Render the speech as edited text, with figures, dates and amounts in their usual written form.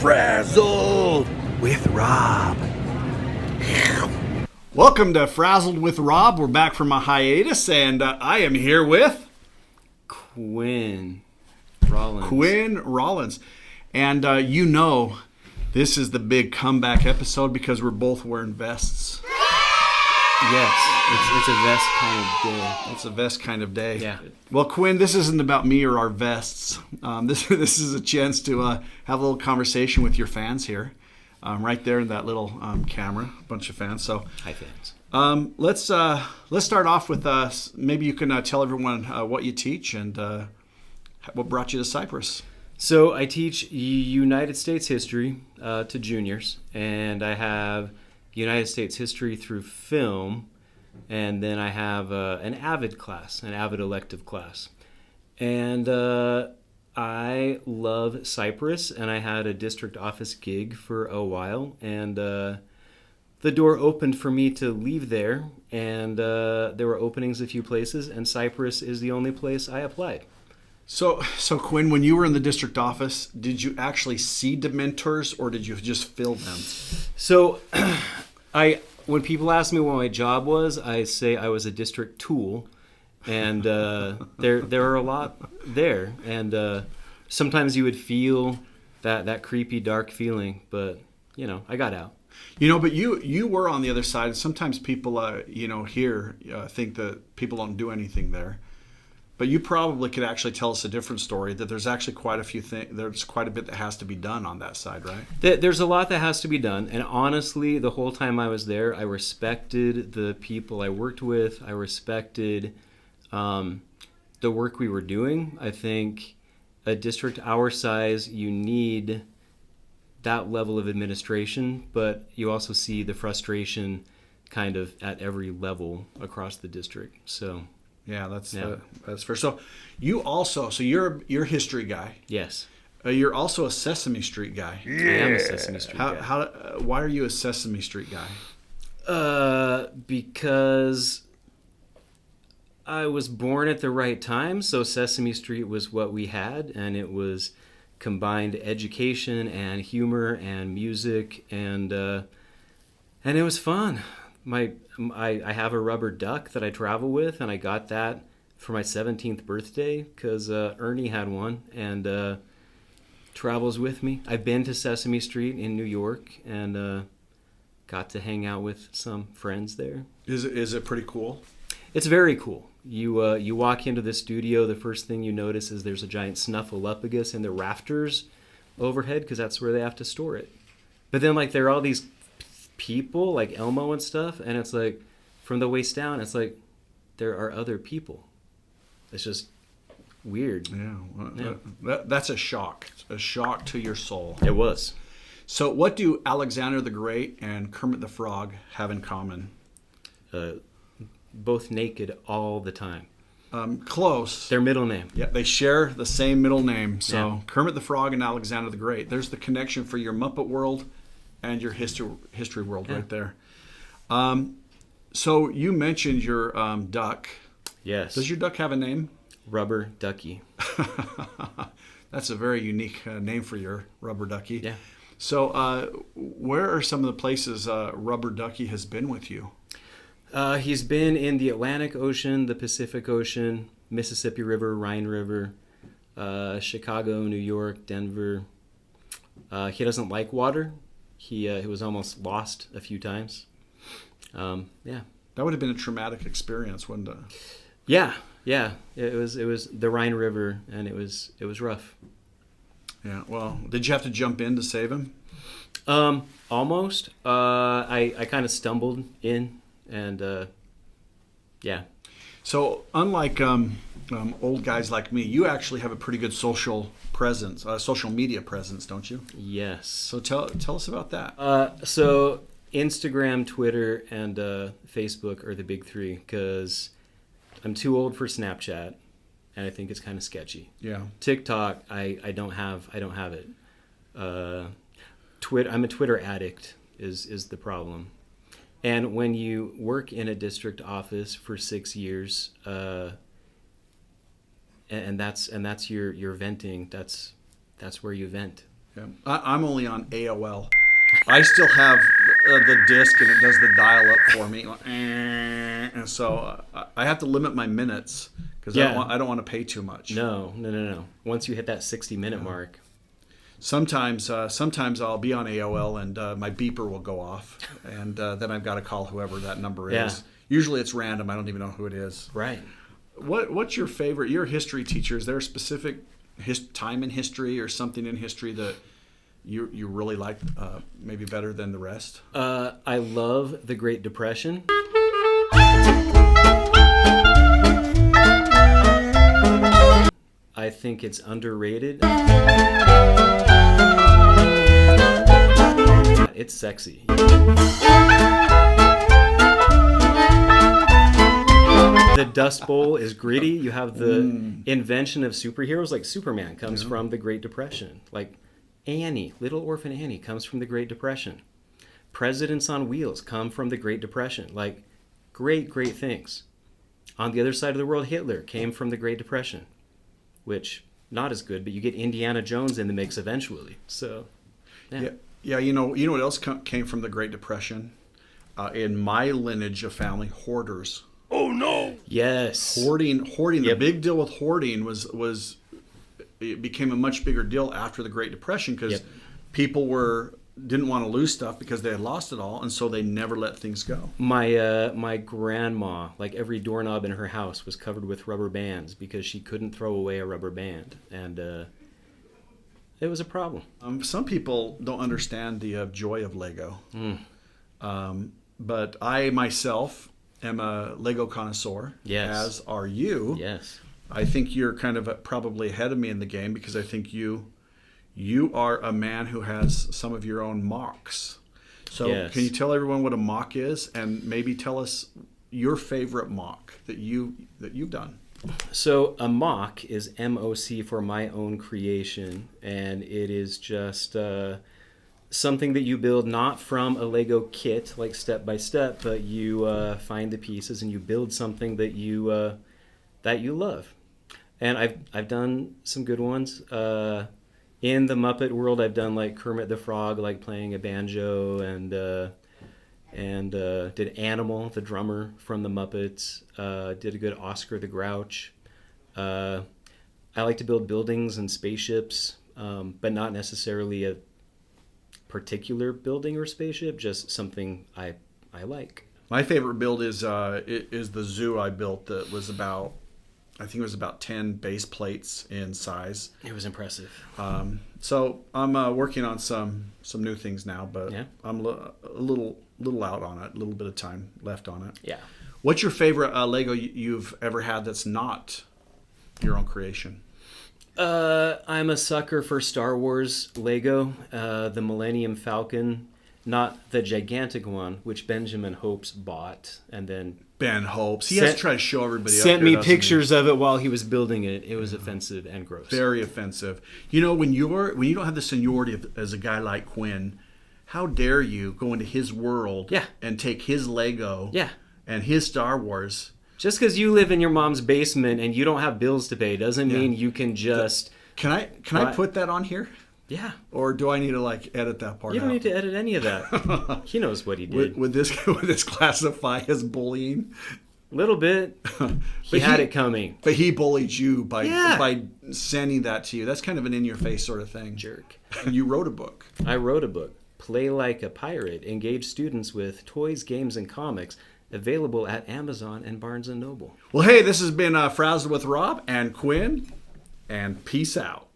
Fraziled with Rob. Welcome to Fraziled with Rob. We're back from a hiatus, and I am here with Quinn Rollins. Quinn Rollins. And this is the big comeback episode because we're both wearing vests. Yes, it's a vest kind of day. It's a vest kind of day. Yeah. Well, Quinn, this isn't about me or our vests. This is a chance to have a little conversation with your fans here. Right there in that little camera, a bunch of fans. So, Hi, fans. Let's start off with maybe you can tell everyone what you teach and what brought you to Cyprus. So I teach United States history to juniors, and I have United States history through film, and then I have an AVID class, an AVID elective class. And I love Cyprus, and I had a district office gig for a while, and the door opened for me to leave there, and there were openings a few places, and Cyprus is the only place I applied. So Quinn, when you were in the district office, did you actually see Dementors, or did you just fill them? So, when people ask me what my job was, I say I was a district tool, and there are a lot there, and sometimes you would feel that creepy, dark feeling, but I got out. But you were on the other side, and sometimes people here think that people don't do anything there. But you probably could actually tell us a different story, that there's actually quite a few things, there's quite a bit that has to be done on that side, right? There's a lot that has to be done. And honestly, the whole time I was there, I respected the people I worked with. I respected the work we were doing. I think a district our size, you need that level of administration, but you also see the frustration kind of at every level across the district. So... Yeah, that's fair. So you're a history guy. Yes. You're also a Sesame Street guy. Yeah. I am a Sesame Street guy. Why are you a Sesame Street guy? Because I was born at the right time. So Sesame Street was what we had, and it was combined education and humor and music, and it was fun. I have a rubber duck that I travel with, and I got that for my 17th birthday because Ernie had one, and travels with me. I've been to Sesame Street in New York and got to hang out with some friends there. Is it pretty cool? It's very cool. You walk into the studio, the first thing you notice is there's a giant snuffleupagus in the rafters overhead because that's where they have to store it. But then there are all these people like Elmo and stuff, and it's like from the waist down, it's like there are other people. It's just weird. That's a shock to your soul. It was. So what do Alexander the Great and Kermit the Frog have in common? Both naked all the time. Close. Their middle name. Yeah, they share the same middle name. So yeah. Kermit the Frog and Alexander the Great. There's the connection for your Muppet world and your history world right there. So you mentioned your duck. Yes. Does your duck have a name? Rubber Ducky. That's a very unique name for your Rubber Ducky. Yeah. So where are some of the places Rubber Ducky has been with you? He's been in the Atlantic Ocean, the Pacific Ocean, Mississippi River, Rhine River, Chicago, New York, Denver. He doesn't like water. He was almost lost a few times. Yeah. That would have been a traumatic experience, wouldn't it? Yeah. It was the Rhine River, and it was rough. Yeah. Well, did you have to jump in to save him? Almost. I kind of stumbled in, and yeah. So unlike old guys like me, you actually have a pretty good social presence, social media presence, don't you? Yes. So tell us about that. So Instagram, Twitter, and Facebook are the big three because I'm too old for Snapchat, and I think it's kind of sketchy. Yeah. TikTok, I don't have it. Twitter, I'm a Twitter addict is the problem. And when you work in a district office for 6 years, and that's your venting, that's where you vent. Yeah. I'm only on AOL. I still have the disc, and it does the dial-up for me. And so I have to limit my minutes because I don't want to pay too much. No. Once you hit that 60-minute mark. Sometimes I'll be on AOL and my beeper will go off, and then I've got to call whoever that number is. Yeah. Usually it's random. I don't even know who it is. Right. What's your favorite? You're a history teacher. Is there a specific time in history or something in history that you really like, maybe better than the rest? I love the Great Depression. I think it's underrated. It's sexy. The Dust Bowl is gritty. You have the invention of superheroes, like Superman comes from the Great Depression. Like Annie, Little Orphan Annie, comes from the Great Depression. Presidents on Wheels come from the Great Depression. Like, great things. On the other side of the world, Hitler came from the Great Depression, which, not as good, but you get Indiana Jones in the mix eventually. So, yeah. You know what else came from the Great Depression? In my lineage of family, hoarders. Oh no! Yes. Hoarding. The big deal with hoarding was it became a much bigger deal after the Great Depression because people didn't want to lose stuff because they had lost it all, and so they never let things go. My grandma, like every doorknob in her house was covered with rubber bands because she couldn't throw away a rubber band, and it was a problem. Some people don't understand the joy of Lego, but I myself am a Lego connoisseur. Yes. As are you. Yes. I think you're kind of probably ahead of me in the game because I think you are a man who has some of your own mocks. So Can you tell everyone what a mock is, and maybe tell us your favorite mock that you've done? So a mock is MOC for my own creation, and it is just something that you build not from a Lego kit, like step by step, but you find the pieces and you build something that you love. And I've done some good ones. In the Muppet world, I've done like Kermit the Frog, like playing a banjo, and did Animal, the drummer from the Muppets. Did a good Oscar the Grouch. I like to build buildings and spaceships, but not necessarily a particular building or spaceship, just something I like. My favorite build is the zoo I built that was about 10 base plates in size. It was impressive. So I'm working on some new things now, but I'm a little out on it, a little bit of time left on it. Yeah. What's your favorite Lego you've ever had that's not your own creation? I'm a sucker for Star Wars Lego, the Millennium Falcon, not the gigantic one, which Benjamin Hopes bought, and then Ben Hopes. He has to try to show everybody. Sent me pictures of it while he was building it. It was offensive and gross. Very offensive. You know, when you don't have the seniority as a guy like Quinn, how dare you go into his world and take his Lego and his Star Wars. Just because you live in your mom's basement and you don't have bills to pay doesn't mean you can just... Can I put that on here? Yeah. Or do I need to edit that part out? You don't need to edit any of that. He knows what he did. Would this classify as bullying? A little bit. He had it coming. But he bullied you by sending that to you. That's kind of an in-your-face sort of thing. Jerk. And you wrote a book. I wrote a book. Play Like a Pirate. Engage students with toys, games, and comics. Available at Amazon and Barnes & Noble. Well, hey, this has been Fraziled with Rob and Quinn, and peace out.